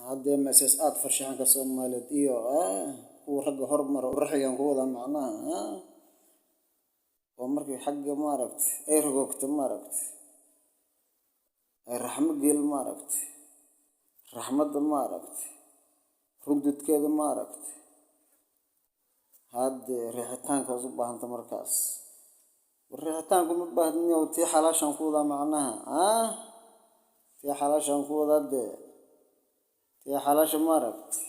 haddee meses aad farshaxanka Soomaaliyeed iyo kuwa ragga hormar raxigan ku wada macnaha oo markii xagga maaragtay ay rogogto maaragtay ay raxmo geel maaragtay raxmadda maaragtay rugdudkeeda maaragtay haddee riixitaanka u baahanta markaas riixitaanku ma baahnin oo tii xalaashan ku wada macnaha tii xalaashan ku wada dee tii xalaasha maaragtay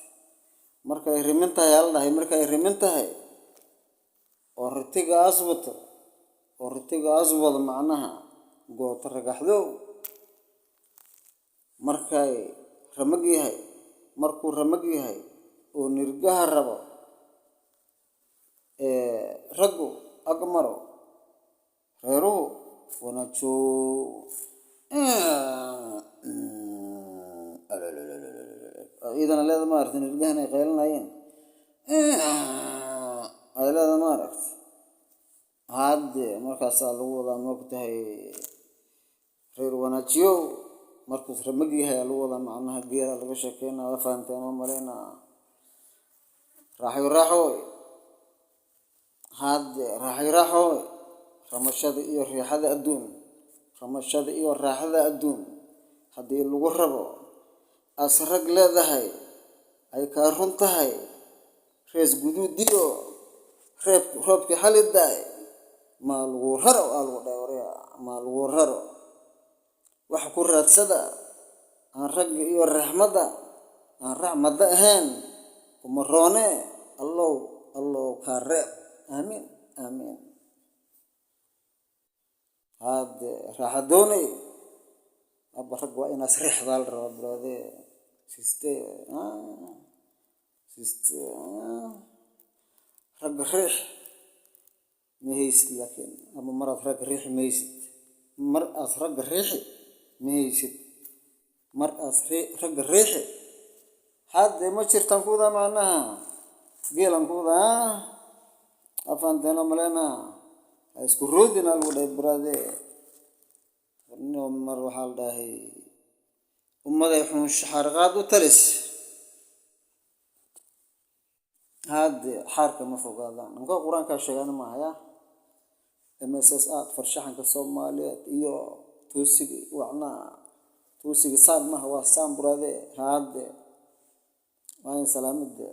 markay rimin tahay hal dhahay markay rimin tahay oo ritigaas wado macnaha goobta ragaxdo markay ramag yahay markuu ramag yahay oo nirgaha rabo raggu agmaro reeruhu wanaajo idana leeda maaragtay nirgahan ay qaylinayeen ay leeda maaragtay haddee markaasaa lagu wadaa moogtahay reer wanaajiyo markuus ramag yahay lagu wadaa macnaha geela laga sheekeynaa la fahanteen oo malaynaa raaxoy haddee raaxoy ramashada iyo riixada adduun haddii lagu rabo as rag leedahay ay kaa run tahay rees guduudiyo roobkii xalidaay maa lagu raro lagu dhawraya maa lagu raro wax ku raadsada aan ragga iyo raxmadda aan raxmadda ahayn kuma roone allow kaa reeb aamiin haddee raaxadoonay abba rag waa inaas riixdaa la rabaa bilaade ragga riix ma haysid laakiin ama mar aad ragga riixi ma haysid mar aad ragga riixi haddee ma jirtaan kuwada macnaha geelan kuwada afaanteena maleyna ha isku roodina lagu dhahay baraade mar waxaa la dhahay ummaday xun shaxarqaad u talis haddee xaarka ma fogaadaan ninka qur-aankaa sheegaan maahaya mss aad farshaxanka Soomaaliyeed iyo toosigi saan maaha waa saan buraade haddee waa in salaamada